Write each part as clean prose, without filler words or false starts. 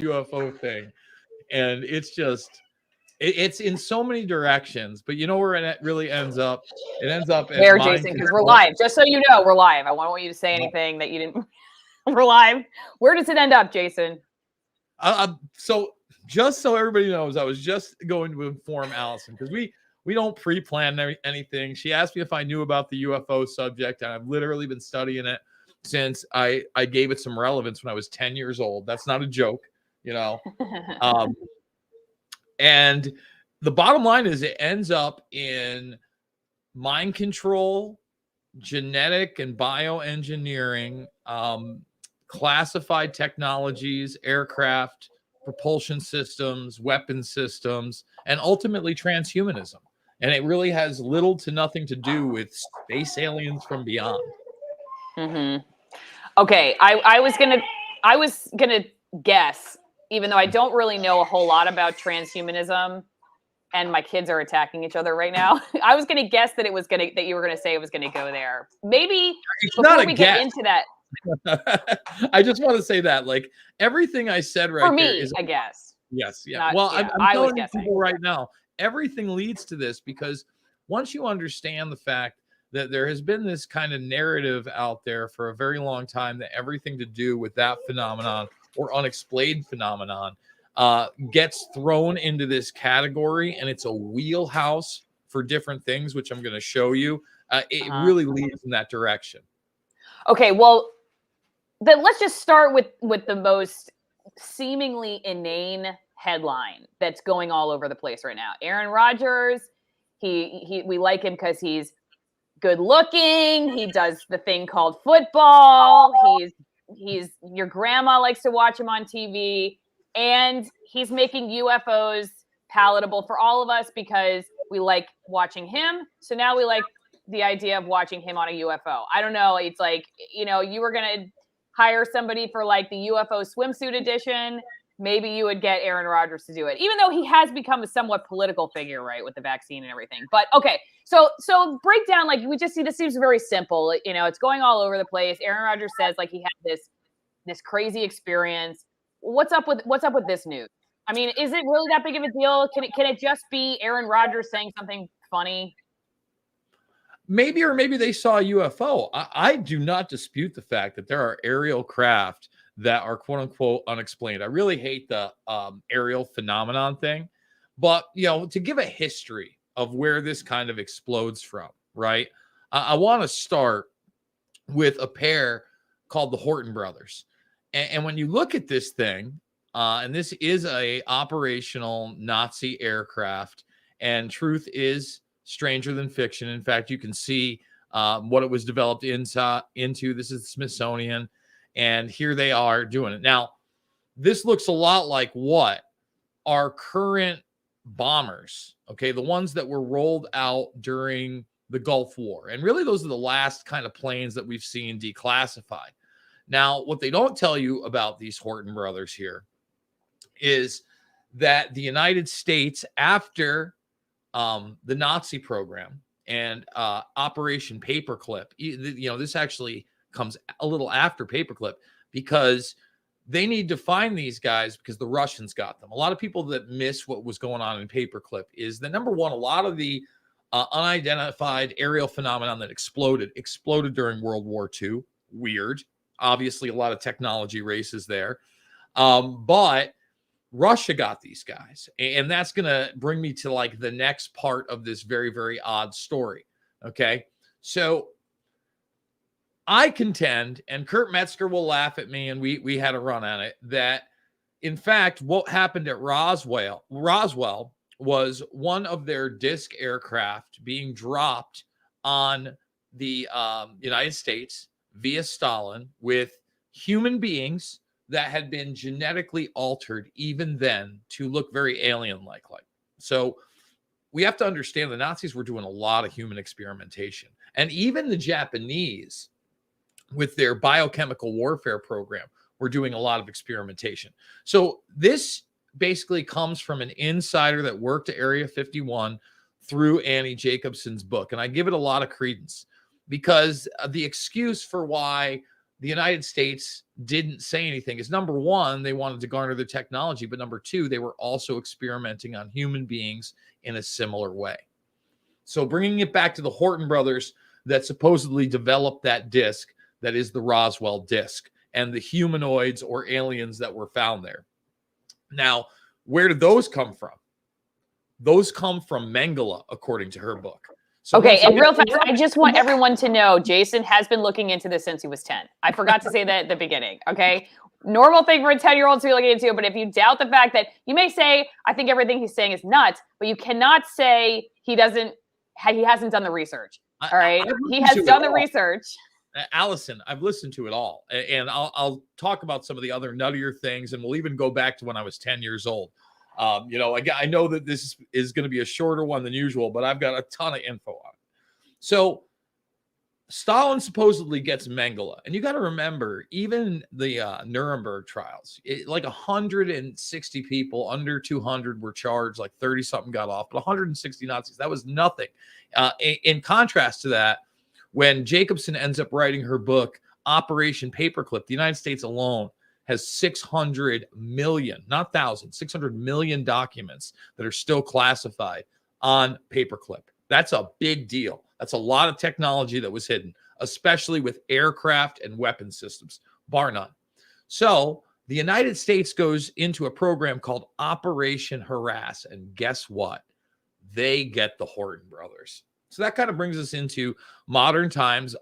UFO thing, and it's just it's in so many directions. But you know where it really ends up? It ends up at where, Jason? Because we're live. Just so you know, we're live. I don't want you to say anything that you didn't. We're live. Where does it end up, Jason? So just so everybody knows, I was just going to inform Allison because we don't pre-plan anything. She asked me if I knew about the UFO subject, and I've literally been studying it since I gave it some relevance when I was 10 years old. That's not a joke, you know. And the bottom line is it ends up in mind control, genetic and bioengineering, classified technologies, aircraft, propulsion systems, weapon systems, and ultimately transhumanism. And it really has little to nothing to do with space aliens from beyond. Mm-hmm. Okay, I was gonna guess, even though I don't really know a whole lot about transhumanism, and my kids are attacking each other right now. I was gonna guess that you were gonna say it was gonna go there. Maybe before we get into that. I just want to say that, like, everything I said right for me, there is, I guess. Yes, yeah. I'm telling people right now, everything leads to this because once you understand the fact that there has been this kind of narrative out there for a very long time that everything to do with that phenomenon or unexplained phenomenon gets thrown into this category, and it's a wheelhouse for different things, which I'm going to show you. It really leads in that direction. Okay, well, then let's just start with the most seemingly inane headline that's going all over the place right now. Aaron Rodgers, we like him because he's good looking. He does the thing called football. He's your grandma likes to watch him on TV, and he's making UFOs palatable for all of us because we like watching him. So now we like the idea of watching him on a UFO. I don't know. It's like, you know, you were going to hire somebody for like the UFO swimsuit edition. Maybe you would get Aaron Rodgers to do it, even though he has become a somewhat political figure, right, with the vaccine and everything. But okay, so break down, like, we just see, this seems very simple. You know, it's going all over the place. Aaron Rodgers says like he had this crazy experience. What's up with this news? I mean, is it really that big of a deal? Can it just be Aaron Rodgers saying something funny? Maybe, or maybe they saw a UFO. I do not dispute the fact that there are aerial craft that are quote unquote unexplained. I really hate the aerial phenomenon thing, but you know, to give a history of where this kind of explodes from, right? I want to start with a pair called the Horton brothers, and when you look at this thing, and this is a operational Nazi aircraft, and truth is stranger than fiction. In fact, you can see what it was developed into. This is the Smithsonian. And here they are doing it. Now, this looks a lot like what our current bombers, okay, the ones that were rolled out during the Gulf War. And really, those are the last kind of planes that we've seen declassified. Now, what they don't tell you about these Horton brothers here is that the United States, after the Nazi program and Operation Paperclip, you know, this actually comes a little after Paperclip because they need to find these guys because the Russians got them. A lot of people that miss what was going on in Paperclip is that, number one, a lot of the unidentified aerial phenomenon that exploded during World War II. Weird. Obviously, a lot of technology races there. But Russia got these guys. And that's going to bring me to like the next part of this very, very odd story. Okay. So I contend, and Kurt Metzger will laugh at me, and we had a run on it, that in fact, what happened at Roswell was one of their disc aircraft being dropped on the United States via Stalin with human beings that had been genetically altered even then to look very alien-like. So we have to understand the Nazis were doing a lot of human experimentation. And even the Japanese, with their biochemical warfare program, were doing a lot of experimentation. So this basically comes from an insider that worked at Area 51 through Annie Jacobson's book. And I give it a lot of credence because the excuse for why the United States didn't say anything is, number one, they wanted to garner the technology, but number two, they were also experimenting on human beings in a similar way. So bringing it back to the Horton brothers that supposedly developed that disc that is the Roswell disc and the humanoids or aliens that were found there. Now, where did those come from? Those come from Mengele, according to her book. So okay, and real fast, I just want everyone to know Jason has been looking into this since he was 10. I forgot to say that at the beginning, okay? Normal thing for a 10-year-old to be looking into, but if you doubt the fact that you may say, I think everything he's saying is nuts, but you cannot say he hasn't done the research, all right? He has done the research. Allison, I've listened to it all, and I'll talk about some of the other nuttier things, and we'll even go back to when I was 10 years old. I know that this is going to be a shorter one than usual, but I've got a ton of info on it. So Stalin supposedly gets Mengele, and you got to remember, even the Nuremberg trials, like 160 people, under 200 were charged, like 30 something got off, but 160 Nazis, that was nothing. In contrast to that, when Jacobson ends up writing her book, Operation Paperclip, the United States alone has 600 million, not thousands, 600 million documents that are still classified on Paperclip. That's a big deal. That's a lot of technology that was hidden, especially with aircraft and weapon systems, bar none. So the United States goes into a program called Operation Harass, and guess what? They get the Horton brothers. So that kind of brings us into modern times,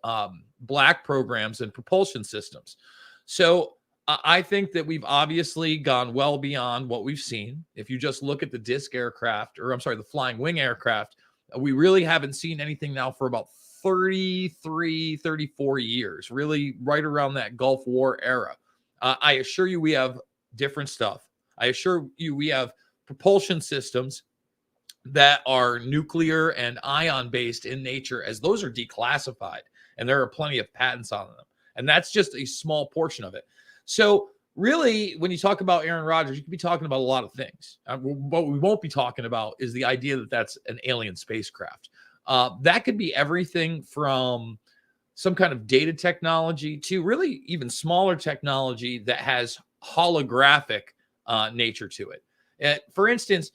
black programs and propulsion systems. So I think that we've obviously gone well beyond what we've seen. If you just look at the disc aircraft, or I'm sorry, the flying wing aircraft, we really haven't seen anything now for about 33, 34 years, really right around that Gulf War era. I assure you we have different stuff. I assure you we have propulsion systems that are nuclear and ion based in nature, as those are declassified, and there are plenty of patents on them. And that's just a small portion of it. So really, when you talk about Aaron Rodgers, you could be talking about a lot of things. What we won't be talking about is the idea that that's an alien spacecraft. That could be everything from some kind of data technology to really even smaller technology that has holographic nature to it. For instance,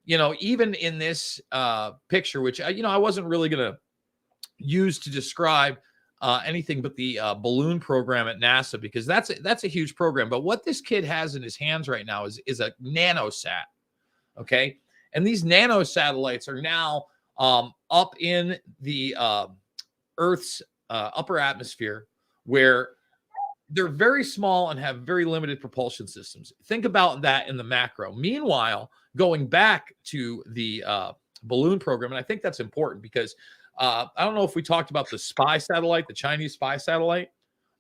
even in this picture, which, I wasn't really going to use to describe anything but the balloon program at NASA, because that's a huge program. But what this kid has in his hands right now is a nanosat. Okay. And these nano satellites are now up in the Earth's upper atmosphere, where they're very small and have very limited propulsion systems. Think about that in the macro. Meanwhile, going back to the balloon program, and I think that's important because I don't know if we talked about the spy satellite, the Chinese spy satellite.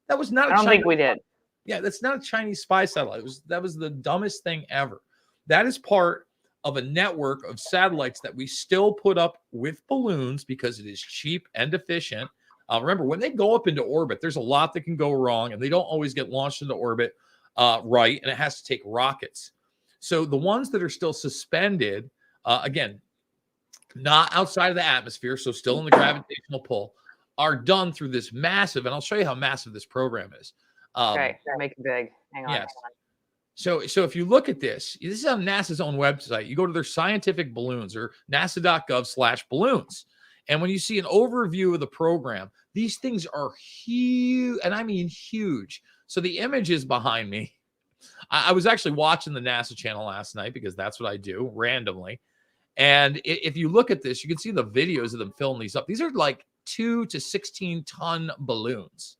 That was not. I don't think we did. Yeah, that's not a Chinese spy satellite. That was the dumbest thing ever. That is part of a network of satellites that we still put up with balloons because it is cheap and efficient. Remember, when they go up into orbit, there's a lot that can go wrong, and they don't always get launched into orbit right, and it has to take rockets. So the ones that are still suspended, again, not outside of the atmosphere, so still in the gravitational pull, are done through this massive, and I'll show you how massive this program is. Okay, make it big. Hang on. Yes. So if you look at this is on NASA's own website. You go to their scientific balloons, or nasa.gov/balloons. And when you see an overview of the program, these things are huge, and I mean huge. So the images behind me, I was actually watching the NASA channel last night because that's what I do randomly. And if you look at this, you can see the videos of them filling these up. These are like 2 to 16 ton balloons.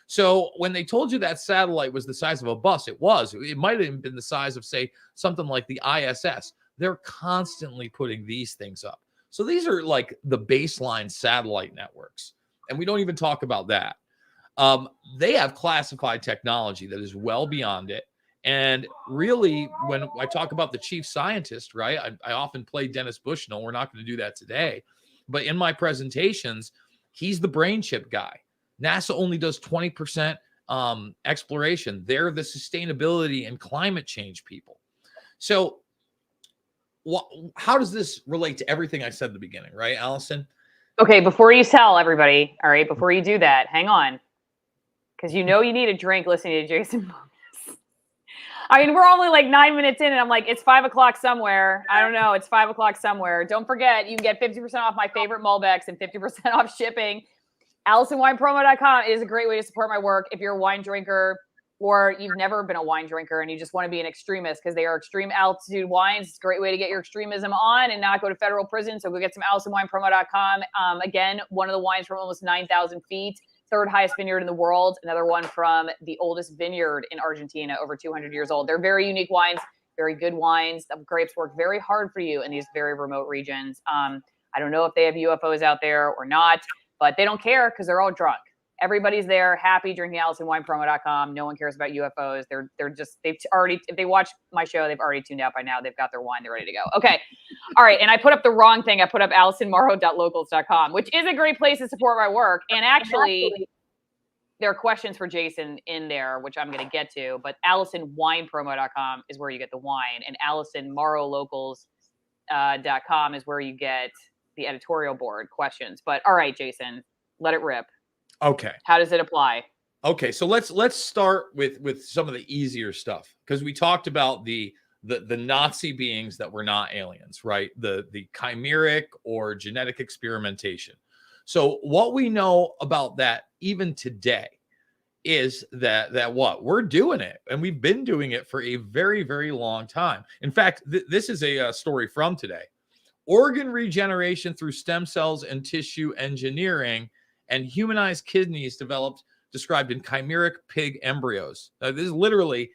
So when they told you that satellite was the size of a bus, it was. It might have been the size of, say, something like the ISS. They're constantly putting these things up. So these are like the baseline satellite networks. And we don't even talk about that. They have classified technology that is well beyond it. And really, when I talk about the chief scientist, right, I often play Dennis Bushnell. We're not going to do that today. But in my presentations, he's the brain chip guy. NASA only does 20% exploration. They're the sustainability and climate change people. So how does this relate to everything I said at the beginning, right, Allison? Okay, before you tell everybody, all right, before you do that, hang on. Because you need a drink listening to Jason Bermas. I mean, we're only like 9 minutes in, and I'm like, it's 5 o'clock somewhere. I don't know. It's 5 o'clock somewhere. Don't forget, you can get 50% off my favorite Malbecs and 50% off shipping. AllisonWinePromo.com is a great way to support my work if you're a wine drinker or you've never been a wine drinker and you just want to be an extremist because they are extreme altitude wines. It's a great way to get your extremism on and not go to federal prison. So go get some AllisonWinePromo.com. Again, one of the wines from almost 9,000 feet. Third highest vineyard in the world. Another one from the oldest vineyard in Argentina, over 200 years old. They're very unique wines, very good wines. The grapes work very hard for you in these very remote regions. I don't know if they have UFOs out there or not, but they don't care because they're all drunk. Everybody's there, happy, drinking AllisonWinePromo.com. No one cares about UFOs. They've already, if they watch my show, they've already tuned out by now. They've got their wine. They're ready to go. Okay. All right. And I put up the wrong thing. I put up AllisonMorrow.locals.com, which is a great place to support my work. And actually, there are questions for Jason in there, which I'm going to get to. But AllisonWinePromo.com is where you get the wine. And AllisonMorrowLocals.com is where you get the editorial board questions. But all right, Jason, let it rip. Okay. How does it apply? Okay, so let's start with some of the easier stuff because we talked about the Nazi beings that were not aliens, right? The chimeric or genetic experimentation. So what we know about that even today is that what we're doing it, and we've been doing it for a very, very long time. In fact, this is a story from today. Organ regeneration through stem cells and tissue engineering and humanized kidneys described in chimeric pig embryos. This is literally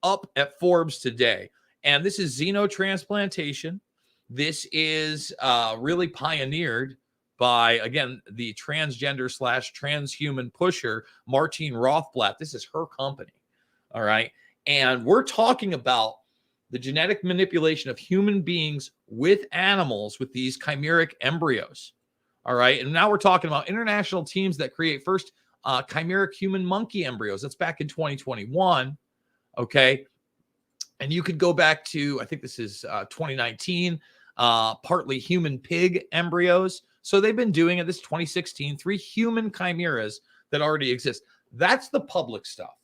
up at Forbes today. And this is xenotransplantation. This is really pioneered by, again, the transgender / transhuman pusher, Martine Rothblatt. This is her company. All right. And we're talking about the genetic manipulation of human beings with animals with these chimeric embryos. All right. And now we're talking about international teams that create first chimeric human monkey embryos. That's back in 2021. Okay. And you could go back to, I think this is 2019, partly human pig embryos. So they've been doing it. This 2016, 3 human chimeras that already exist. That's the public stuff.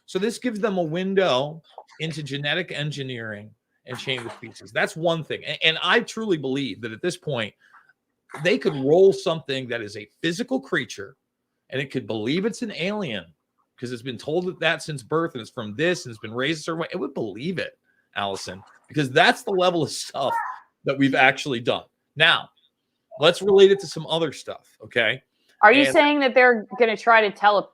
So this gives them a window into genetic engineering and change of species. That's one thing. And I truly believe that at this point, they could roll something that is a physical creature and it could believe it's an alien because it's been told that since birth and it's from this and it's been raised a certain way. It would believe it, Allison, because that's the level of stuff that we've actually done. Now, let's relate it to some other stuff, okay? Are you saying that they're going to try to tell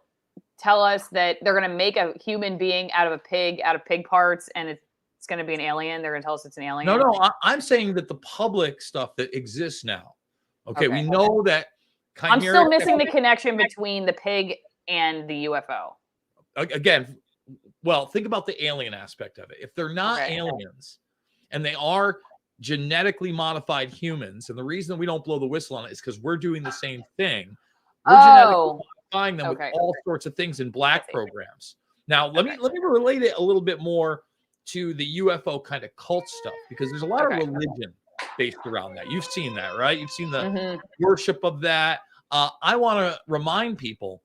us that they're going to make a human being out of pig parts and it's going to be an alien? They're going to tell us it's an alien? No, I'm saying that the public stuff that exists now, okay. We know that I'm still missing the connection between the pig and the UFO. Again, well, think about the alien aspect of it. If they're not aliens and they are genetically modified humans, and the reason we don't blow the whistle on it is because we're doing the same thing. We're genetically modifying them with all sorts of things in black programs. Now, let me relate it a little bit more to the UFO kind of cult stuff because there's a lot of religion based around that. You've seen that, right? You've seen the worship of that. I want to remind people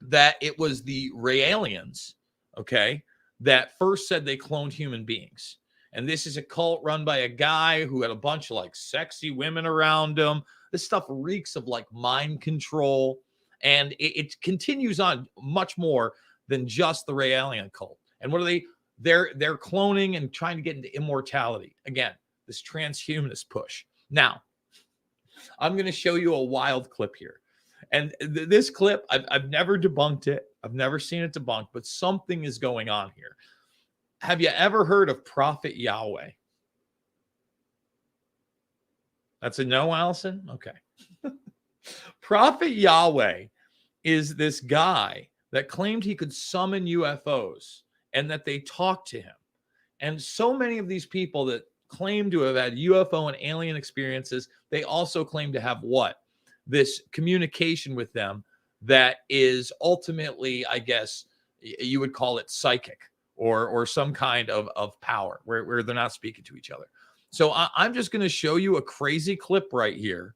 that it was the Raelians, okay, that first said they cloned human beings. And this is a cult run by a guy who had a bunch of like sexy women around him. This stuff reeks of like mind control. And it continues on much more than just the Raelian cult. And what are they? They're cloning and trying to get into immortality. Again, this transhumanist push. Now, I'm going to show you a wild clip here. And this clip, I've never debunked it. I've never seen it debunked, but something is going on here. Have you ever heard of Prophet Yahweh? That's a no, Allison? Okay. Prophet Yahweh is this guy that claimed he could summon UFOs and that they talked to him. And so many of these people that claim to have had UFO and alien experiences, they also claim to have what? This communication with them that is ultimately, I guess, you would call it psychic or some kind of power where they're not speaking to each other. So I'm just going to show you a crazy clip right here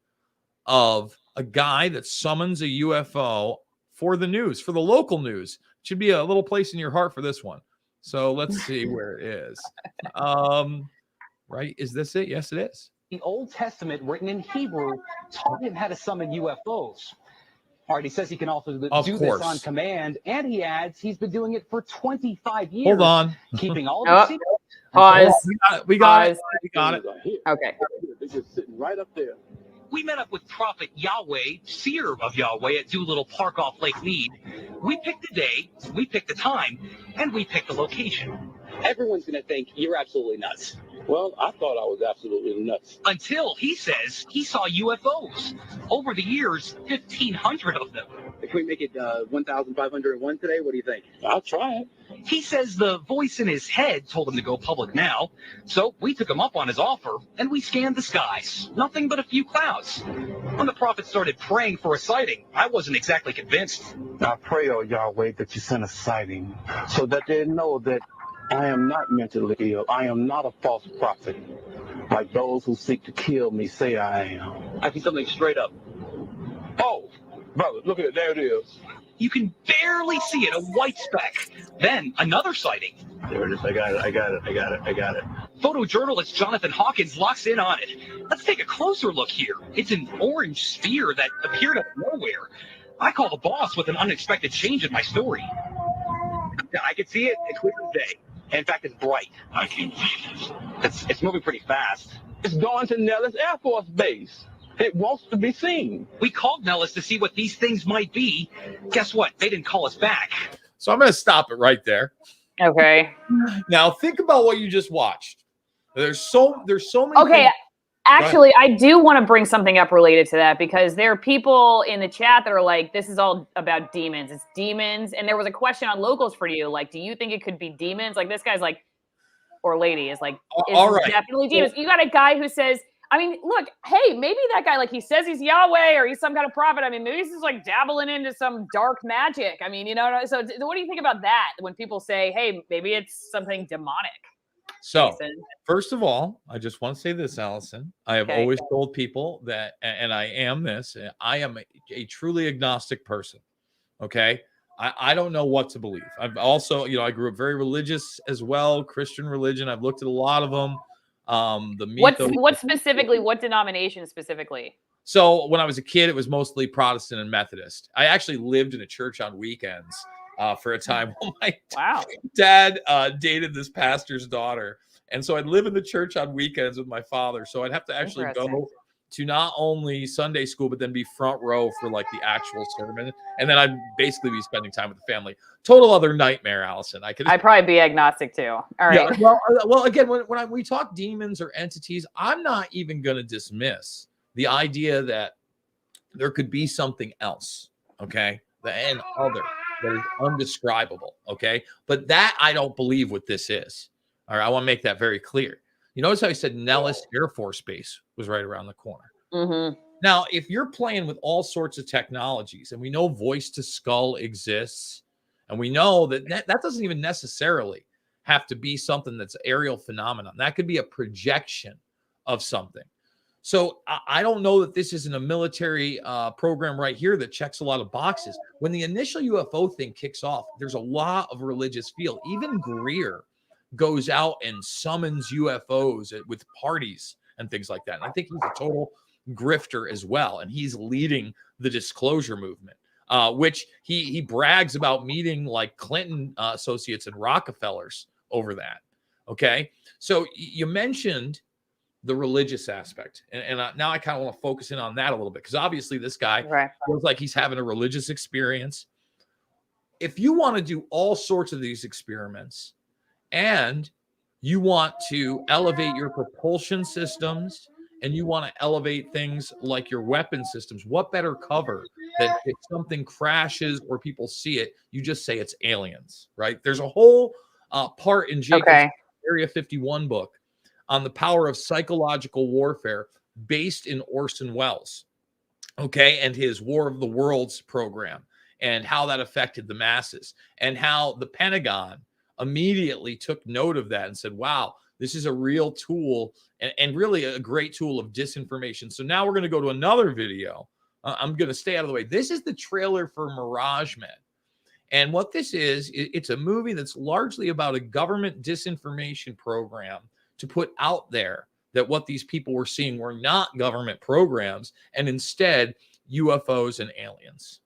of a guy that summons a UFO for the news, for the local news. It should be a little place in your heart for this one. So let's see where it is. Right? Is this it? Yes, it is. The Old Testament, written in Hebrew, taught him how to summon UFOs. All right, he says he can also do this on command, and he adds he's been doing it for 25 years. Hold on. Keeping all the secrets. Pause. We got it. Okay. They're just sitting right up there. We met up with Prophet Yahweh, seer of Yahweh, at Doolittle Park off Lake Mead. We picked the day, we picked the time, and we picked the location. Everyone's going to think you're absolutely nuts. Well, I thought I was absolutely nuts. Until he says he saw UFOs. Over the years, 1,500 of them. Can we make it 1,501 today? What do you think? I'll try it. He says the voice in his head told him to go public now. So we took him up on his offer, and we scanned the skies. Nothing but a few clouds. When the prophet started praying for a sighting, I wasn't exactly convinced. I pray, oh Yahweh, that you send a sighting so that they know that I am not mentally ill. I am not a false prophet, like those who seek to kill me say I am. I see something straight up. Oh, brother, look at it. There it is. You can barely see it, a white speck. Then another sighting. There it is. I got it. Photojournalist Jonathan Hawkins locks in on it. Let's take a closer look here. It's an orange sphere that appeared out of nowhere. I call the boss with an unexpected change in my story. I can see it. It's clear as day. In fact, it's bright. I can see it. It's moving pretty fast. It's going to Nellis Air Force Base. It wants to be seen. We called Nellis to see what these things might be. Guess what? They didn't call us back. So I'm going to stop it right there. Okay. Now think about what you just watched. There's so many. Okay. things. Actually, I do want to bring something up related to that because there are people in the chat that are like, this is all about demons. It's demons. And there was a question on locals for you. Like, do you think it could be demons? Like this guy's like, or lady is like, all right. Definitely demons. You got a guy who says, I mean, look, hey, maybe that guy, like he says he's Yahweh or he's some kind of prophet. I mean, maybe he's just like dabbling into some dark magic. I mean, you know, so what do you think about that when people say, hey, maybe it's something demonic? So, first of all, I just want to say this, Allison. I have always told people that, and I am this, I am a truly agnostic person. Okay. I don't know what to believe. I've also, you know, I grew up very religious as well, Christian religion. I've looked at a lot of them. What specifically? What denomination specifically? So when I was a kid, it was mostly Protestant and Methodist. I actually lived in a church on weekends for a time when my dad dated this pastor's daughter. And so I'd live in the church on weekends with my father. So I'd have to actually go to not only Sunday school, but then be front row for like the actual sermon. And then I'd basically be spending time with the family. Total other nightmare, Allison. I'd probably be agnostic too. All right. Yeah, well, again, when we talk demons or entities, I'm not even going to dismiss the idea that there could be something else, okay? And other that is undescribable, okay? But that I don't believe what this is. All right, I want to make that very clear. You notice how he said Nellis Air Force Base was right around the corner. Mm-hmm. Now, if you're playing with all sorts of technologies, and we know voice to skull exists, and we know that that doesn't even necessarily have to be something that's aerial phenomenon. That could be a projection of something. So I don't know that this isn't a military program right here that checks a lot of boxes. When the initial UFO thing kicks off, there's a lot of religious feel. Even Greer goes out and summons UFOs with parties and things like that. And I think he's a total grifter as well. And he's leading the disclosure movement, which he brags about meeting like Clinton associates and Rockefellers over that. Okay. So you mentioned the religious aspect. And now I kind of want to focus in on that a little bit, because obviously this guy feels like he's having a religious experience. If you want to do all sorts of these experiments and you want to elevate your propulsion systems and you want to elevate things like your weapon systems, what better cover that if something crashes or people see it, you just say it's aliens, right? There's a whole part in Jacob's Area 51 book on the power of psychological warfare based in Orson Welles, okay, and his War of the Worlds program and how that affected the masses and how the Pentagon immediately took note of that and said, wow, this is a real tool and really a great tool of disinformation. So now we're going to go to another video I'm going to stay out of the way. This is the trailer for Mirage Men. And what this is, it's a movie that's largely about a government disinformation program to put out there that what these people were seeing were not government programs and instead UFOs and aliens.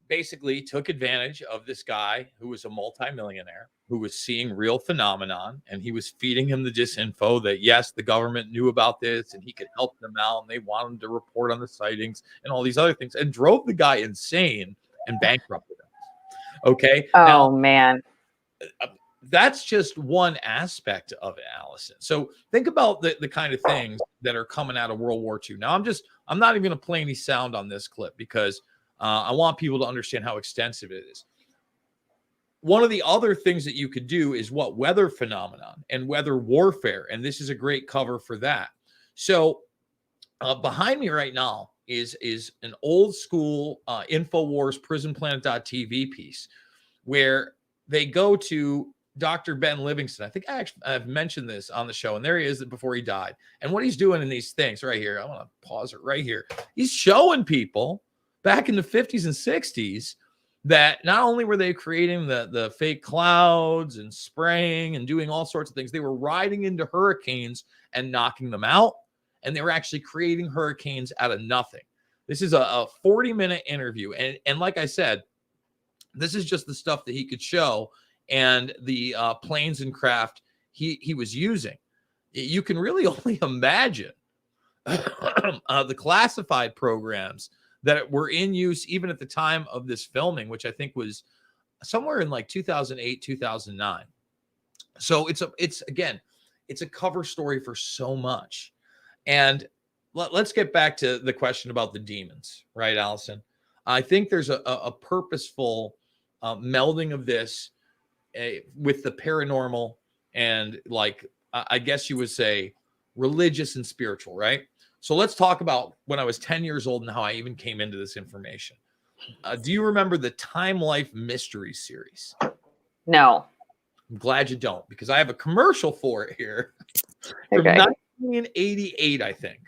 Basically took advantage of this guy who was a multimillionaire who was seeing real phenomenon, and he was feeding him the disinfo that yes, the government knew about this and he could help them out and they wanted him to report on the sightings and all these other things, and drove the guy insane and bankrupted him. Okay. Oh, now, man. That's just one aspect of it, Allison. So think about the kind of things that are coming out of World War II. Now, I'm not even going to play any sound on this clip because I want people to understand how extensive it is. One of the other things that you could do is weather phenomenon and weather warfare. And this is a great cover for that. So behind me right now is an old school InfoWars PrisonPlanet.tv piece where they go to Dr. Ben Livingston. I think I've mentioned this on the show, and there he is before he died. And what he's doing in these things right here, I want to pause it right here. He's showing people back in the 50s and 60s that not only were they creating the fake clouds and spraying and doing all sorts of things, they were riding into hurricanes and knocking them out. And they were actually creating hurricanes out of nothing. This is a 40-minute interview. And like I said, this is just the stuff that he could show and the planes and craft he was using. You can really only imagine the classified programs that were in use even at the time of this filming, which I think was somewhere in like 2008, 2009. So it's a cover story for so much. And let's get back to the question about the demons, right, Allison? I think there's a purposeful melding of this with the paranormal and, like, I guess you would say religious and spiritual, right? So let's talk about when I was 10 years old and how I even came into this information. Do you remember the Time Life Mystery Series? No. I'm glad you don't, because I have a commercial for it here. From Okay. 1988, I think.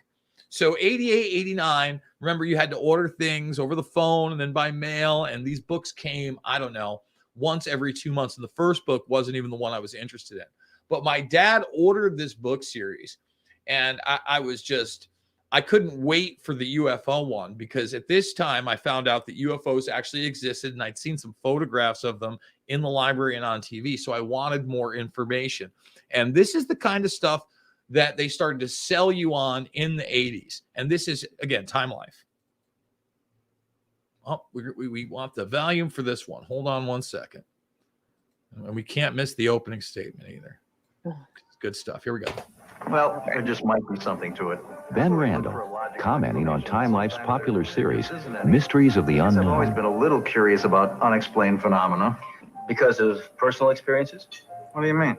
So 88, 89, remember you had to order things over the phone and then by mail, and these books came, I don't know, once every 2 months. And the first book wasn't even the one I was interested in. But my dad ordered this book series, and I couldn't wait for the UFO one, because at this time I found out that UFOs actually existed, and I'd seen some photographs of them in the library and on TV. So I wanted more information. And this is the kind of stuff that they started to sell you on in the 80s. And this is, again, Time Life. Oh, we want the volume for this one. Hold on one second. And we can't miss the opening statement either. It's good stuff. Here we go. Well, there just might be something to it. Ben Randall, commenting on Time Life's popular series, Mysteries of the I've always Unknown. been a little curious about unexplained phenomena. Because of personal experiences? What do you mean?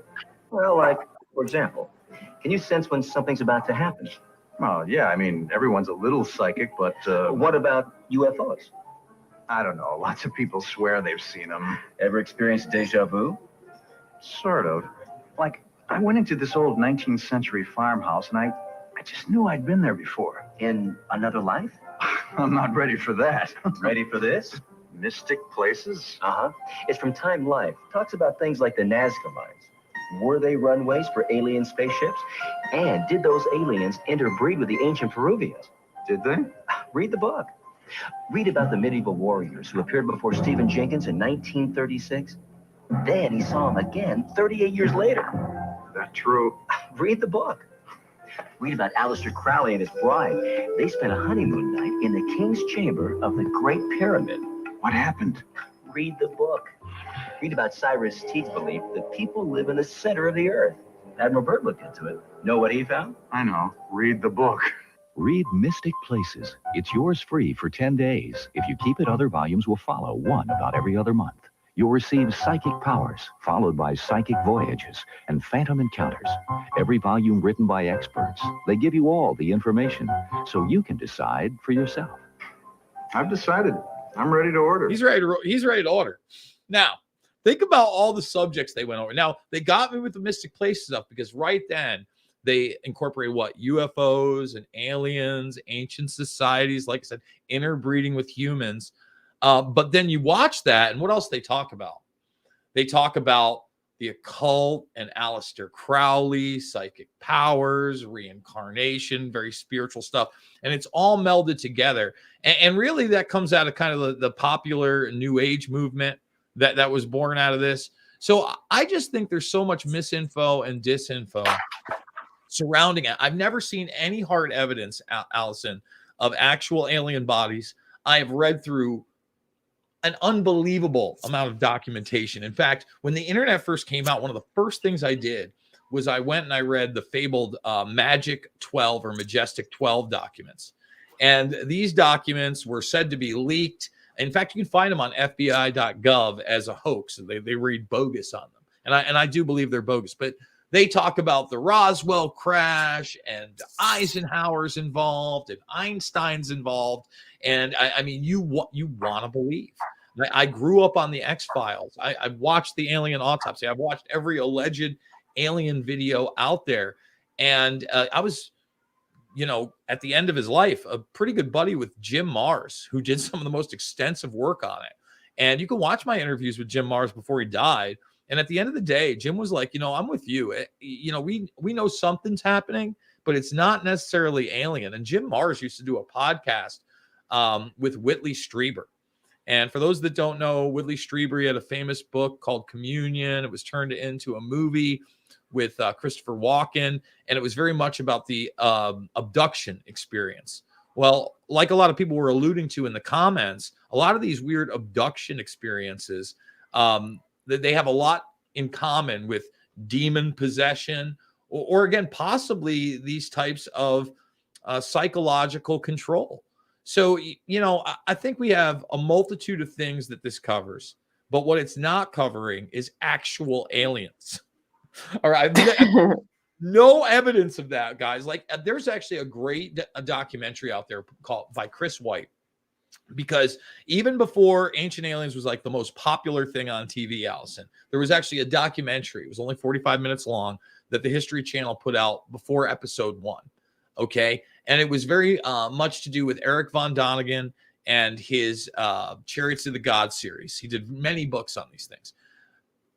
Well, like, for example, can you sense when something's about to happen? Well, yeah, I mean, everyone's a little psychic, but What about UFOs? I don't know. Lots of people swear they've seen them. Ever experienced deja vu? Sort of. Like, I went into this old 19th century farmhouse, and I just knew I'd been there before. In another life? I'm not ready for that. Ready for this? Mystic places? Uh-huh. It's from Time Life. Talks about things like the Nazca mines. Were they runways for alien spaceships? And did those aliens interbreed with the ancient Peruvians? Did they? Read the book. Read about the medieval warriors who appeared before Stephen Jenkins in 1936. Then he saw him again 38 years later. That true? Read the book. Read about Aleister Crowley and his bride. They spent a honeymoon night in the king's chamber of the Great Pyramid. What happened? Read the book. Read about Cyrus Teeth's belief that people live in the center of the earth. Admiral Byrd looked into it. Know what he found? I know. Read the book. Read Mystic Places. It's yours free for 10 days. If you keep it, other volumes will follow, one about every other month. You'll receive psychic powers, followed by psychic voyages and phantom encounters. Every volume written by experts. They give you all the information, so you can decide for yourself. I've decided. I'm ready to order. He's ready to order. Now, think about all the subjects they went over. Now, they got me with the Mystic Places stuff because right then They incorporate what? UFOs and aliens, ancient societies, like I said, interbreeding with humans. But then you watch that, and what else they talk about? They talk about the occult and Aleister Crowley, psychic powers, reincarnation, very spiritual stuff. And it's all melded together. And really that comes out of kind of the popular New Age movement that was born out of this. So I just think there's so much misinfo and disinfo surrounding it. I've never seen any hard evidence, Allison, of actual alien bodies. I have read through an unbelievable amount of documentation. In fact, when the internet first came out, one of the first things I did was I went and I read the fabled Magic 12 or Majestic 12 documents. And these documents were said to be leaked. In fact, you can find them on FBI.gov as a hoax. They read bogus on them. And I do believe they're bogus, but they talk about the Roswell crash and Eisenhower's involved and Einstein's involved. And I mean, you want to believe. I grew up on the X-Files. I've watched the alien autopsy. I've watched every alleged alien video out there. And I was, at the end of his life, a pretty good buddy with Jim Mars, who did some of the most extensive work on it. And you can watch my interviews with Jim Mars before he died. And at the end of the day, Jim was like, I'm with you. We know something's happening, but it's not necessarily alien. And Jim Mars used to do a podcast with Whitley Strieber. And for those that don't know, Whitley Strieber, he had a famous book called Communion. It was turned into a movie with Christopher Walken, and it was very much about the abduction experience. Well, like a lot of people were alluding to in the comments, a lot of these weird abduction experiences, they have a lot in common with demon possession, or again, possibly these types of psychological control. So, I think we have a multitude of things that this covers, but what it's not covering is actual aliens. All right. No evidence of that, guys. Like, there's actually a great documentary out there by Chris White, because even before Ancient Aliens was like the most popular thing on TV, Allison, there was actually a documentary. It was only 45 minutes long that the History Channel put out before episode 1. Okay. And it was very much to do with Eric Von Donigan and his Chariots of the God series. He did many books on these things.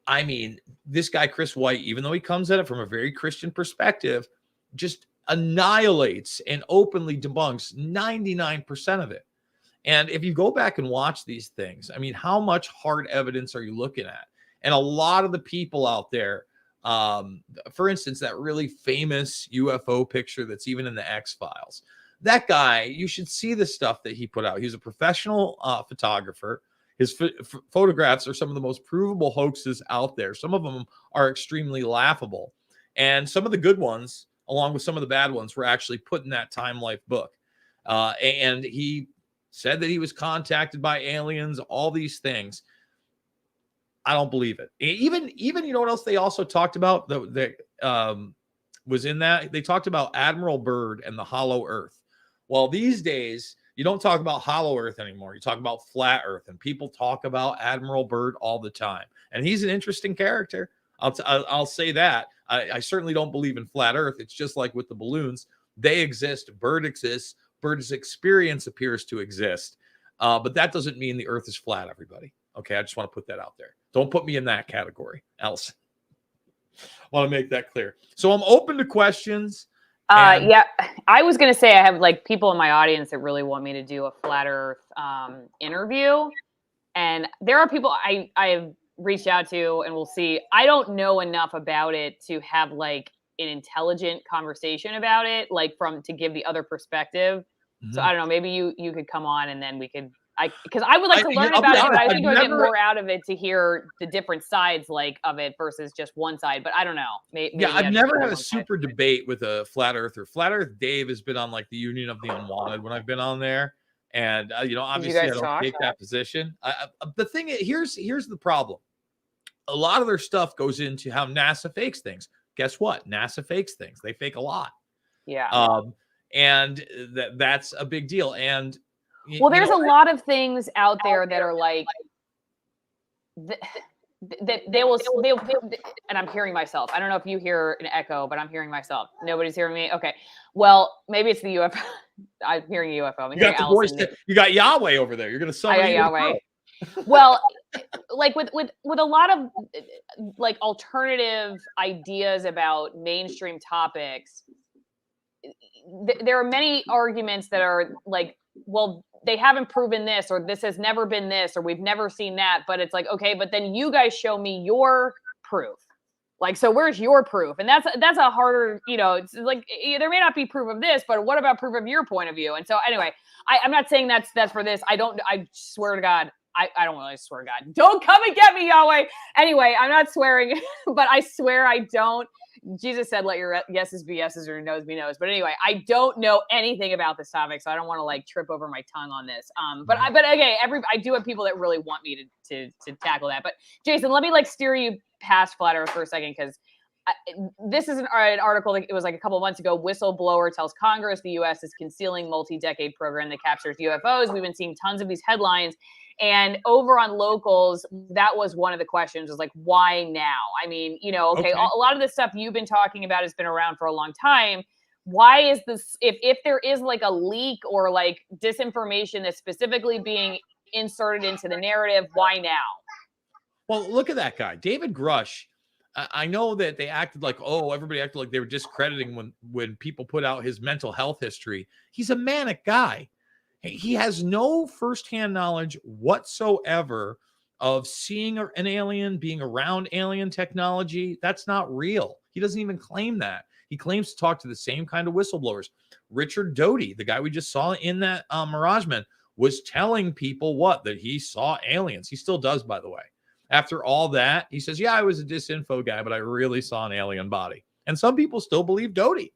I mean, this guy, Chris White, even though he comes at it from a very Christian perspective, just annihilates and openly debunks 99% of it. And if you go back and watch these things, I mean, how much hard evidence are you looking at? And a lot of the people out there, for instance, that really famous UFO picture that's even in the X-Files, that guy, you should see the stuff that he put out. He's a professional photographer. His photographs are some of the most provable hoaxes out there. Some of them are extremely laughable. And some of the good ones, along with some of the bad ones, were actually put in that Time Life book. And he said that he was contacted by aliens, all these things. I don't believe it. Even you know what else they also talked about that was in that? They talked about Admiral Byrd and the Hollow Earth. Well, these days, you don't talk about Hollow Earth anymore. You talk about Flat Earth, and people talk about Admiral Byrd all the time. And he's an interesting character. I'll say that. I certainly don't believe in Flat Earth. It's just like with the balloons. They exist. Byrd exists. Byrd's experience appears to exist. But that doesn't mean the Earth is flat, everybody. Okay, I just want to put that out there. Don't put me in that category, Allison. I want to make that clear. So I'm open to questions. Yeah, I was going to say I have like people in my audience that really want me to do a Flat Earth interview. And there are people I have reached out to, and we'll see. I don't know enough about it to have like an intelligent conversation about it, like to give the other perspective. Mm-hmm. So I don't know, maybe you could come on and then we could, because I would like to learn about it, but I think I would get more out of it to hear the different sides of it versus just one side. But I don't know. Maybe I've never had a super debate with a Flat Earther. Flat Earth Dave has been on like the Union of the Unwanted when I've been on there. And, obviously I don't take that position. The thing is, here's the problem. A lot of their stuff goes into how NASA fakes things. Guess what? NASA fakes things. They fake a lot. Yeah. And that's a big deal. And well, there's a lot of things out there that are like, they'll, and I'm hearing myself. I don't know if you hear an echo, but I'm hearing myself. Nobody's hearing me. Okay. Well, maybe it's the UFO. I'm hearing UFO. I'm You hearing got the Allison. voice. You got Yahweh over there. You're going to summon I got Yahweh. Well, like with a lot of like alternative ideas about mainstream topics, there are many arguments that are like, well, they haven't proven this, or this has never been this, or we've never seen that. But it's like, okay, but then you guys show me your proof. Like, so where's your proof? And that's a harder, it's like there may not be proof of this, but what about proof of your point of view? And so anyway, I'm not saying that's for this. I swear to God, I don't really swear to God. Don't come and get me, Yahweh. Anyway, I'm not swearing, but I swear I don't. Jesus said, let your yeses be yeses or your noes be noes. But anyway, I don't know anything about this topic, so I don't want to like trip over my tongue on this. But again, I do have people that really want me to tackle that. But Jason, let me like steer you past flat Earth for a second, because this is an article that it was like a couple of months ago. Whistleblower tells Congress the U.S. is concealing multi-decade program that captures UFOs. We've been seeing tons of these headlines. And over on Locals, that was one of the questions, was like, why now? I mean, okay. A lot of the stuff you've been talking about has been around for a long time. Why is this, if there is like a leak or like disinformation that's specifically being inserted into the narrative, why now? Well, look at that guy, David Grush. I know that they acted like, everybody acted like they were discrediting when people put out his mental health history. He's a manic guy. He has no firsthand knowledge whatsoever of seeing an alien, being around alien technology. That's not real. He doesn't even claim that. He claims to talk to the same kind of whistleblowers. Richard Doty, the guy we just saw in that Mirage Man, was telling people that he saw aliens. He still does, by the way. After all that, he says, yeah, I was a disinfo guy, but I really saw an alien body. And some people still believe Doty.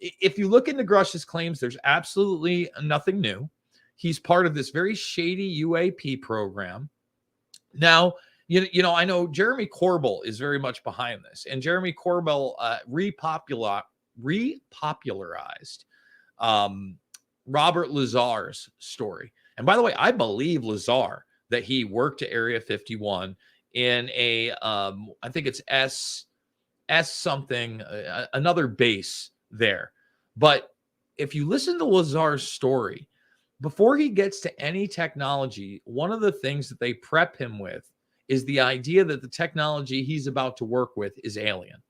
If you look into Grush's claims, there's absolutely nothing new. He's part of this very shady UAP program. Now, I know Jeremy Corbell is very much behind this, and Jeremy Corbell repopularized Robert Lazar's story. And by the way, I believe Lazar that he worked at Area 51 in a, I think it's S something, another base there. But if you listen to Lazar's story, before he gets to any technology, one of the things that they prep him with is the idea that the technology he's about to work with is alien.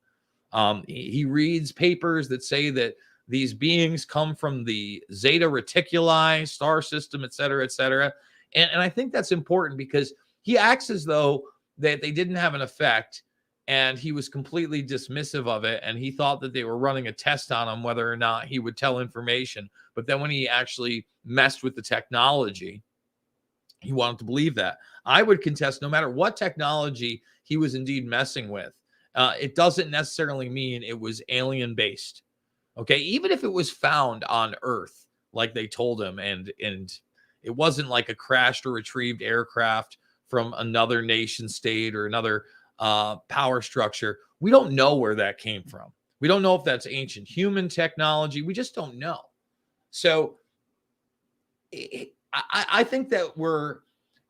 He reads papers that say that these beings come from the Zeta Reticuli star system, et cetera, et cetera. And I think that's important because he acts as though that they didn't have an effect, and he was completely dismissive of it. And he thought that they were running a test on him, whether or not he would tell information. But then when he actually messed with the technology, he wanted to believe that. I would contest no matter what technology he was indeed messing with, it doesn't necessarily mean it was alien based. Okay. Even if it was found on Earth, like they told him, and it wasn't like a crashed or retrieved aircraft from another nation state or another power structure. We don't know where that came from. We don't know if that's ancient human technology. We just don't know. So I think that we're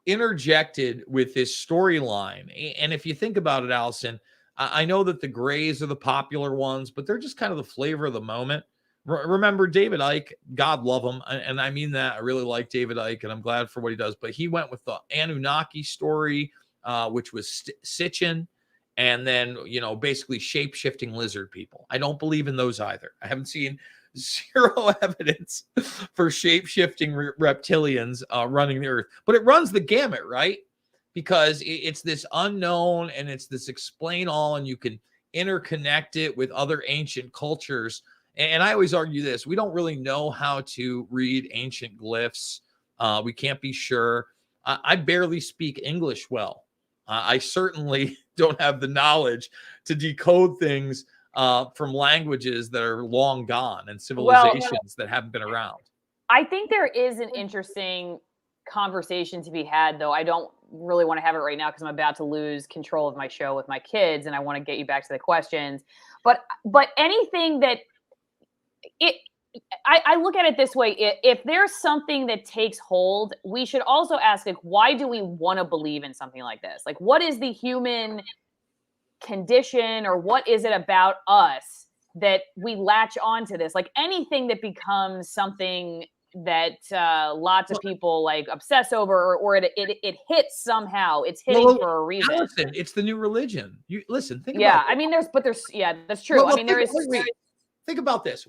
interjected with this storyline. And if you think about it, Allison, I know that the grays are the popular ones, but they're just kind of the flavor of the moment. Remember David Icke, God love him. And I mean that. I really like David Icke, and I'm glad for what he does. But he went with the Anunnaki story, which was Sitchin, and then, basically shape-shifting lizard people. I don't believe in those either. I haven't seen zero evidence for shape-shifting reptilians running the earth. But it runs the gamut, right? Because it's this unknown, and it's this explain all, and you can interconnect it with other ancient cultures. And I always argue this: we don't really know how to read ancient glyphs. We can't be sure. I barely speak English well. I certainly don't have the knowledge to decode things from languages that are long gone and civilizations that haven't been around. I think there is an interesting conversation to be had, though. I don't really want to have it right now because I'm about to lose control of my show with my kids, and I want to get you back to the questions. But anything that I look at it this way. If there's something that takes hold, we should also ask, like, why do we want to believe in something like this? Like, what is the human condition, or what is it about us that we latch onto this? Like, anything that becomes something that lots of people like obsess over, or it hits somehow. It's hitting for a reason. Listen, it's the new religion. You listen, think yeah, about it. I mean, that's true. I mean, think about this.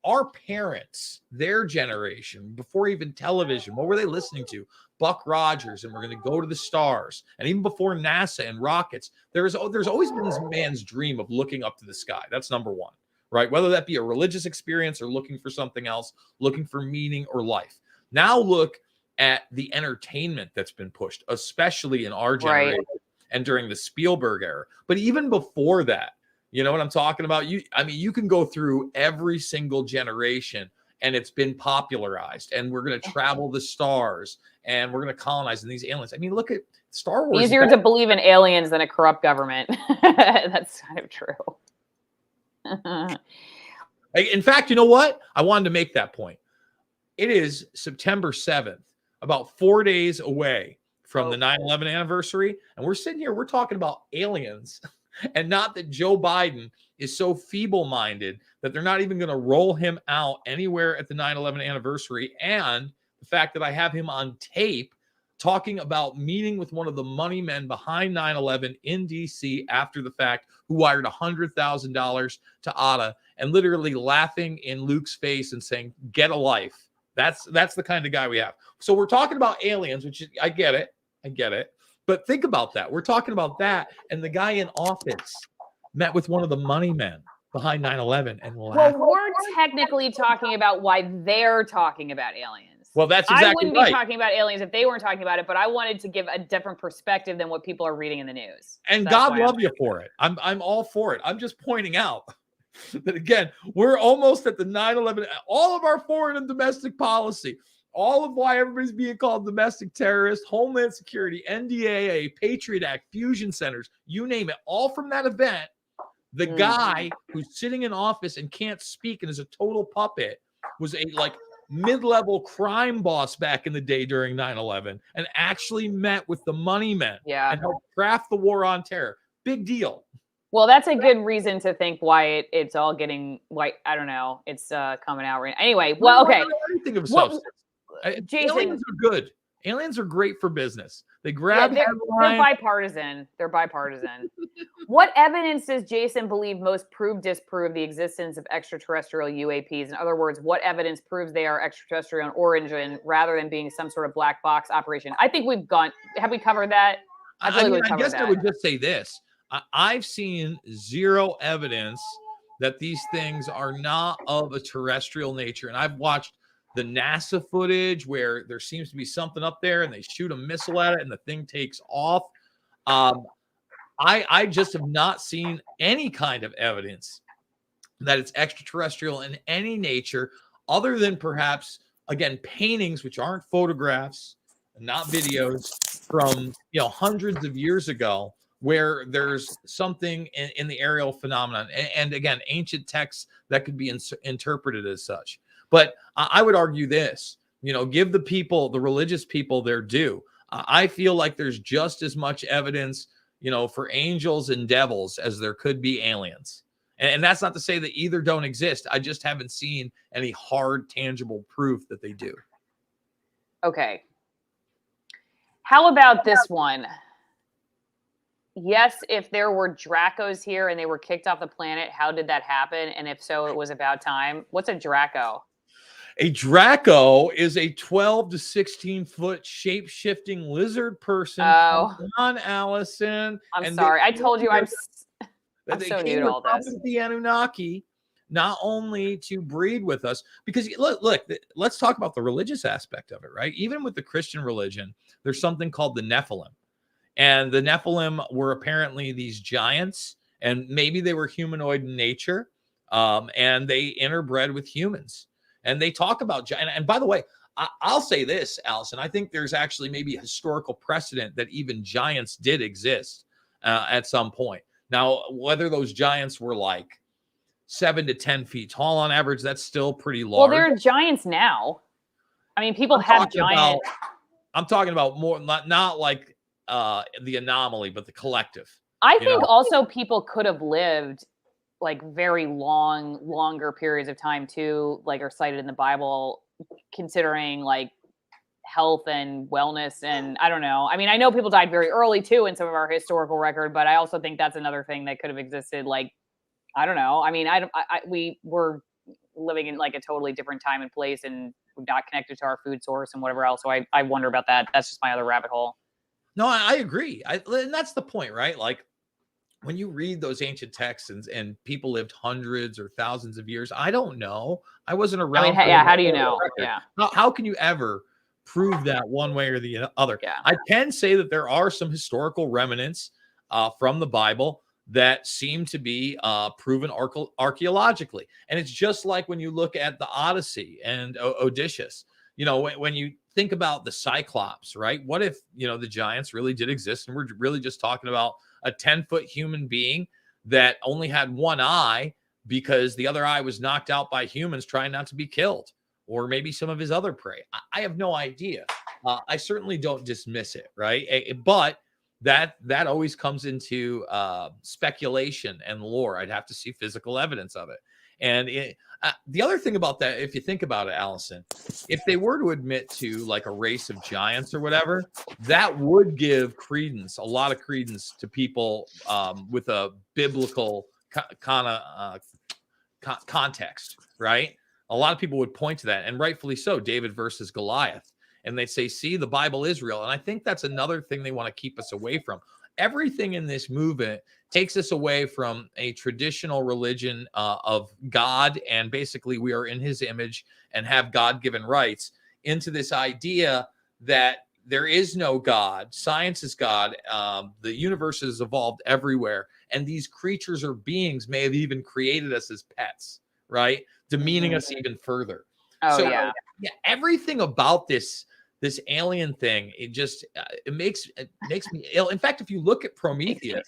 Our parents, their generation, before even television, what were they listening to? Buck Rogers, and we're going to go to the stars. And even before NASA and rockets, there's always been this man's dream of looking up to the sky. That's number one, right? Whether that be a religious experience or looking for something else, looking for meaning or life. Now look at the entertainment that's been pushed, especially in our generation and during the Spielberg era. But even before that, you know what I'm talking about? You can go through every single generation, and it's been popularized, and we're going to travel the stars, and we're going to colonize in these aliens. I mean, look at Star Wars. Easier to believe in aliens than a corrupt government. That's kind of true. In fact, you know what? I wanted to make that point. It is September 7th, about 4 days away from the 9/11 anniversary, and we're sitting here, we're talking about aliens. And not that Joe Biden is so feeble-minded that they're not even going to roll him out anywhere at the 9/11 anniversary. And the fact that I have him on tape talking about meeting with one of the money men behind 9/11 in D.C. after the fact, who wired $100,000 to ODYSEE, and literally laughing in Luke's face and saying, "Get a life." That's the kind of guy we have. So we're talking about aliens, which is, I get it. But think about that. We're talking about that. And the guy in office met with one of the money men behind 9/11 and laughed. Well, we're technically talking about why they're talking about aliens. Well, that's exactly right. I wouldn't be talking about aliens if they weren't talking about it, but I wanted to give a different perspective than what people are reading in the news. And God love you for it. I'm all for it. I'm just pointing out that, again, we're almost at the 9/11, all of our foreign and domestic policy, all of why everybody's being called domestic terrorist, Homeland Security, NDAA, Patriot Act, fusion centers, you name it, all from that event. The guy who's sitting in office and can't speak and is a total puppet was a mid-level crime boss back in the day during 9/11 and actually met with the money men and helped craft the war on terror. Big deal. Well, that's a good reason to think why it's all getting I don't know. It's coming out right now. Anyway, well, okay. Anything of substance. Jason, aliens are good. Aliens are great for business. They grab they're bipartisan. They're bipartisan. What evidence does Jason believe most disprove the existence of extraterrestrial UAPs? In other words, what evidence proves they are extraterrestrial in origin rather than being some sort of black box operation? I think have we covered that? I guess I would just say this. I've seen zero evidence that these things are not of a terrestrial nature. And I've watched the NASA footage where there seems to be something up there and they shoot a missile at it and the thing takes off. I just have not seen any kind of evidence that it's extraterrestrial in any nature other than perhaps, again, paintings, which aren't photographs, not videos, from hundreds of years ago, where there's something in the aerial phenomenon. And again, ancient texts that could be interpreted as such. But I would argue this, give the religious people their due. I feel like there's just as much evidence, for angels and devils as there could be aliens. And that's not to say that either don't exist. I just haven't seen any hard, tangible proof that they do. Okay. How about this one? Yes, if there were Dracos here and they were kicked off the planet, how did that happen? And if so, it was about time. What's a Draco? A Draco is a 12 to 16 foot shape-shifting lizard person. Oh, on Allison. I'm sorry. I told you I'm so new to all this. The Anunnaki, not only to breed with us, because look, let's talk about the religious aspect of it, right? Even with the Christian religion, there's something called the Nephilim. And the Nephilim were apparently these giants, and maybe they were humanoid in nature, and they interbred with humans. And they talk about giant. And by the way, I'll say this, Allison, I think there's actually maybe a historical precedent that even giants did exist at some point. Now, whether those giants were like 7 to 10 feet tall on average. That's still pretty large. Well, they're giants now. I mean, people have giant. I'm talking about more, not like the anomaly, but the collective. I think also people could have lived like very longer periods of time too, like are cited in the Bible, considering like health and wellness. And I don't know. I mean, I know people died very early too in some of our historical record, but I also think that's another thing that could have existed. Like, I don't know. I mean, we were living in like a totally different time and place and not connected to our food source and whatever else. So I wonder about that. That's just my other rabbit hole. No, I agree. And that's the point, right? Like when you read those ancient texts and people lived hundreds or thousands of years, I don't know. I wasn't around. I mean, yeah. How do you know? Yeah. How can you ever prove that one way or the other? Yeah. I can say that there are some historical remnants from the Bible that seem to be proven archaeologically. And it's just like when you look at the Odyssey and Odysseus, when you think about the Cyclops, right? What if, the giants really did exist and we're really just talking about a 10-foot human being that only had one eye because the other eye was knocked out by humans trying not to be killed, or maybe some of his other prey. I have no idea. I certainly don't dismiss it, right? But that always comes into speculation and lore. I'd have to see physical evidence of it. And the other thing about that, if you think about it, Allison, if they were to admit to like a race of giants or whatever, that would give a lot of credence to people with a biblical kind of context, right? A lot of people would point to that, and rightfully so. David versus Goliath. And they say, see, the Bible is real. And I think that's another thing they want to keep us away from. Everything in this movement takes us away from a traditional religion of God, and basically we are in his image and have God-given rights, into this idea that there is no God. Science is God. The universe has evolved everywhere. And these creatures or beings may have even created us as pets, right? Demeaning us even further. Oh, so, yeah. Everything about this alien thing, it makes me ill. In fact, if you look at Prometheus,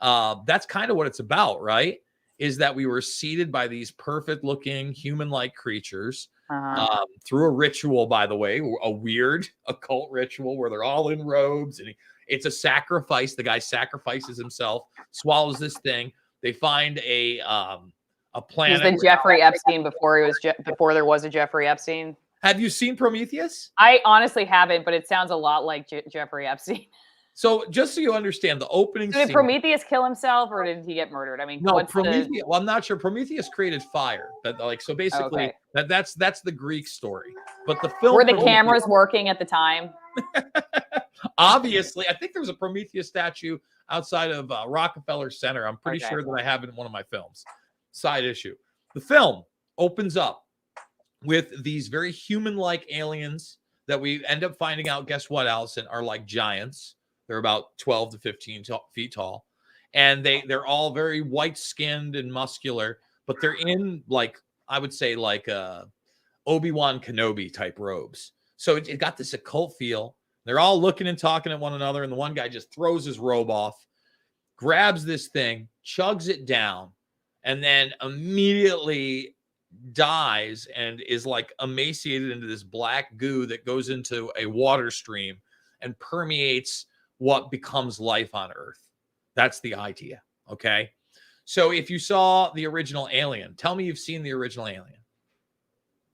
that's kind of what it's about, right? Is that we were seeded by these perfect looking human-like creatures through a ritual, by the way, a weird occult ritual where they're all in robes, and it's a sacrifice. The guy sacrifices himself, swallows this thing. They find a planet. He's the Jeffrey Epstein before there was a Jeffrey Epstein. Have you seen Prometheus? I honestly haven't, but it sounds a lot like Jeffrey Epstein. So just so you understand, the opening scene. Did Prometheus kill himself, or did he get murdered? I mean, no, Prometheus. Well, I'm not sure. Prometheus created fire. So basically, that's the Greek story. But the film, were the cameras working at the time? Obviously, I think there was a Prometheus statue outside of Rockefeller Center. I'm pretty sure that I have it in one of my films. Side issue. The film opens up with these very human-like aliens that we end up finding out, guess what, Allison, are like giants. They're about 12 to 15 feet tall. And they're all very white-skinned and muscular, but they're in, like, I would say, like Obi-Wan Kenobi type robes. So it got this occult feel. They're all looking and talking at one another, and the one guy just throws his robe off, grabs this thing, chugs it down, and then immediately dies and is like emaciated into this black goo that goes into a water stream and permeates what becomes life on Earth. That's the idea. Okay. So if you saw the original Alien, tell me you've seen the original Alien.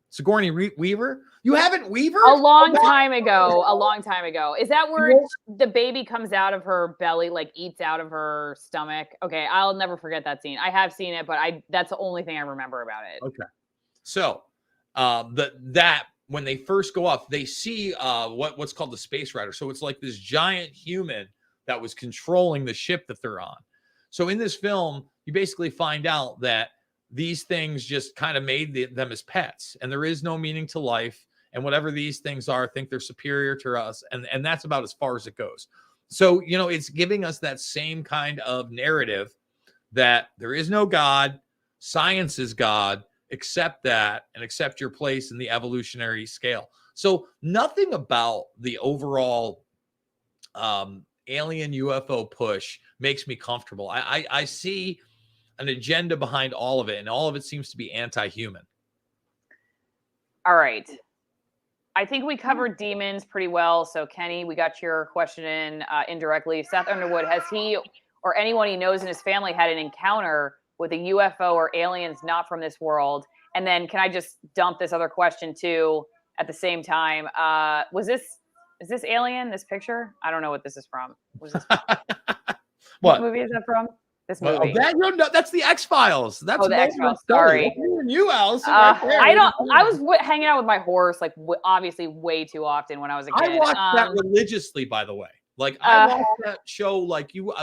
Sigourney Weaver? You haven't Weaver? A long time ago. Is that where the baby comes out of her belly, like eats out of her stomach? Okay, I'll never forget that scene. I have seen it, but that's the only thing I remember about it. Okay. So that when they first go up, they see what's called the Space Rider. So it's like this giant human that was controlling the ship that they're on. So in this film, you basically find out that these things just kind of made them as pets, and there is no meaning to life. And whatever these things are, think they're superior to us. And that's about as far as it goes. So, it's giving us that same kind of narrative that there is no God, science is God, accept that and accept your place in the evolutionary scale. So nothing about the overall alien UFO push makes me comfortable. I see an agenda behind all of it, and all of it seems to be anti-human. All right. I think we covered demons pretty well. So, Kenny, we got your question in indirectly. Seth Underwood, has he or anyone he knows in his family had an encounter with a UFO or aliens not from this world? And then can I just dump this other question too at the same time? Is this alien, this picture? I don't know what this is from. Was this What movie is that from? This movie. That's the X-Files. That's the X-Files. Sorry. You, Allison. I was hanging out with my horse, like obviously way too often when I was a kid. I watched that religiously, by the way. Like I watched that show like you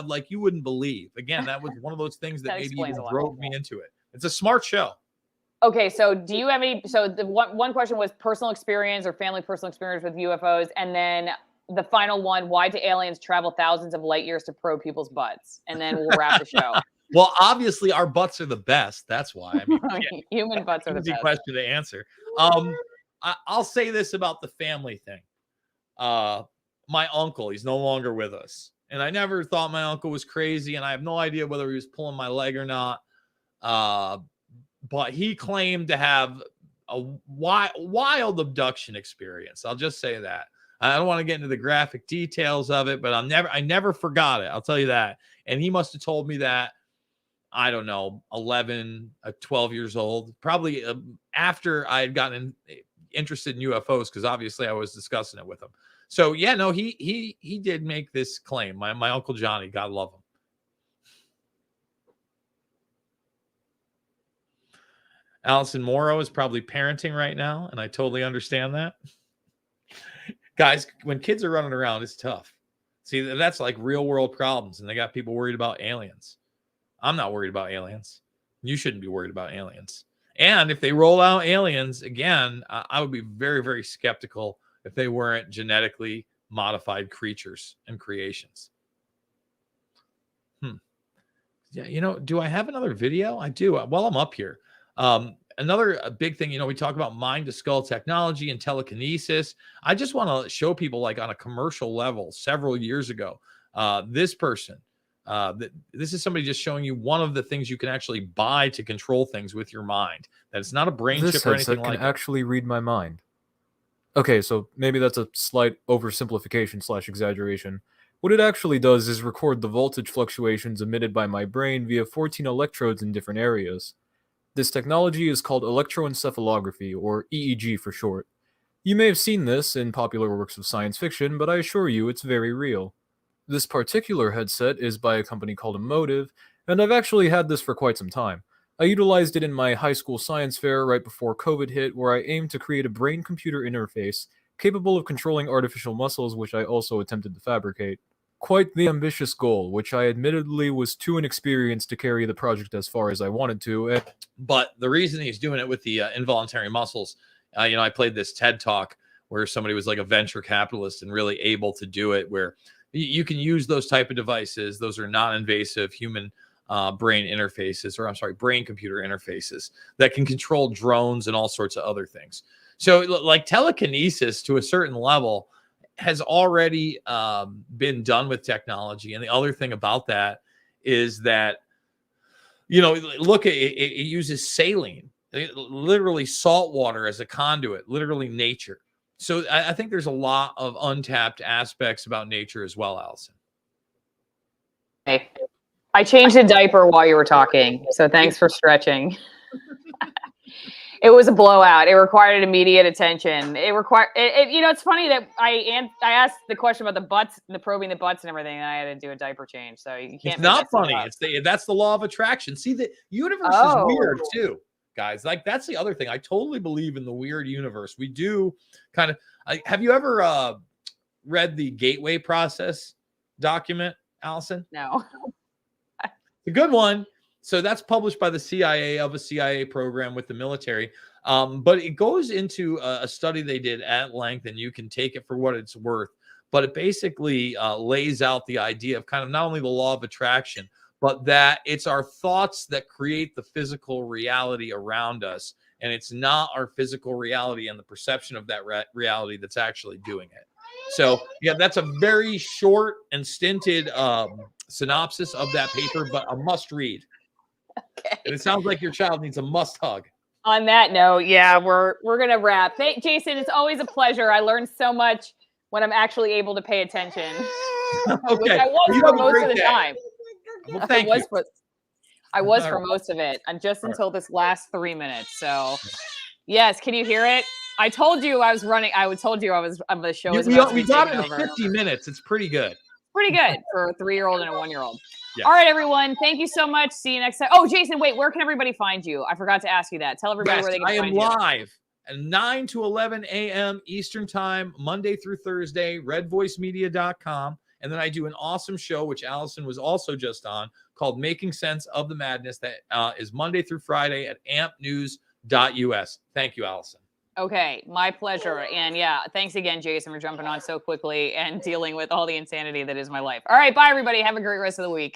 wouldn't believe. Again, that was one of those things that maybe even drove me into it. It's a smart show. Okay, so do you have any? So the one question was personal experience or family personal experience with UFOs, and then the final one: why do aliens travel thousands of light years to probe people's butts? And then we'll wrap the show. Well, obviously, our butts are the best. That's why. I mean, human butts are the best. Question to answer. I'll say this about the family thing. My uncle, he's no longer with us, and I never thought my uncle was crazy, and I have no idea whether he was pulling my leg or not. But he claimed to have a wild abduction experience. I'll just say that. I don't want to get into the graphic details of it, but I never forgot it. I'll tell you that. And he must have told me that, I don't know, 11, 12 years old, probably after I had gotten interested in UFOs, because obviously I was discussing it with him. So yeah, no, he did make this claim. My Uncle Johnny, God love him. Allison Morrow is probably parenting right now, and I totally understand that. Guys, when kids are running around, it's tough. See, that's like real world problems, and they got people worried about aliens. I'm not worried about aliens. You shouldn't be worried about aliens. And if they roll out aliens, again, I would be very, very skeptical if they weren't genetically modified creatures and creations. Yeah, do I have another video? I do. While I'm up here. Another big thing, we talk about mind to skull technology and telekinesis. I just want to show people, like on a commercial level, several years ago, this person, this is somebody just showing you one of the things you can actually buy to control things with your mind. That it's not a brain chip or anything like that. This headset can actually read my mind. Okay, so maybe that's a slight oversimplification / exaggeration. What it actually does is record the voltage fluctuations emitted by my brain via 14 electrodes in different areas. This technology is called electroencephalography, or EEG for short. You may have seen this in popular works of science fiction, but I assure you it's very real. This particular headset is by a company called Emotive, and I've actually had this for quite some time. I utilized it in my high school science fair right before COVID hit, where I aimed to create a brain-computer interface capable of controlling artificial muscles, which I also attempted to fabricate. Quite the ambitious goal, which I admittedly was too inexperienced to carry the project as far as I wanted to. But the reason he's doing it with the involuntary muscles, I played this TED Talk where somebody was like a venture capitalist and really able to do it, where you can use those type of devices. Those are non-invasive human brain interfaces, or brain computer interfaces that can control drones and all sorts of other things. So like telekinesis to a certain level has already been done with technology. And the other thing about that is that, look at it, it uses saline, literally salt water as a conduit, literally nature. So I think there's a lot of untapped aspects about nature as well, Allison. Hey, I changed a diaper while you were talking, so thanks for stretching. It was a blowout. It required immediate attention. It's funny that I asked the question about the butts, the probing the butts and everything, and I had to do a diaper change. So you can't. It's not funny. That's the law of attraction. See, the universe is weird too, guys. Like that's the other thing. I totally believe in the weird universe. We do kind of. Have you ever read the Gateway Process document, Allison? No. It's a good one. So that's published by the CIA of a CIA program with the military. But it goes into a study they did at length, and you can take it for what it's worth. But it basically lays out the idea of kind of not only the law of attraction, but that it's our thoughts that create the physical reality around us. And it's not our physical reality and the perception of that reality that's actually doing it. So, yeah, that's a very short and stinted synopsis of that paper, but a must read. Okay. And it sounds like your child needs a must hug. On that note, yeah, we're gonna wrap. Jason, it's always a pleasure. I learned so much when I'm actually able to pay attention, which Okay. I was You for have a most great of the day. time. Well, thank you. I was All for right. most of it, and just All right. until this last 3 minutes. So, yes, can you hear it? I told you I was running. I told you I was. The show is about to We be got it taken in over. 50 minutes. It's pretty good. Pretty good for a 3-year-old and a 1-year-old. Yeah. All right, everyone. Thank you so much. See you next time. Oh, Jason, wait. Where can everybody find you? I forgot to ask you that. Tell everybody Yes, where they can I am find you. live at 9 to 11 a.m. Eastern Time, Monday through Thursday, redvoicemedia.com. And then I do an awesome show, which Allison was also just on, called Making Sense of the Madness. That is Monday through Friday at ampnews.us. Thank you, Allison. Okay, my pleasure. And yeah, thanks again, Jason, for jumping on so quickly and dealing with all the insanity that is my life. All right, bye, everybody. Have a great rest of the week.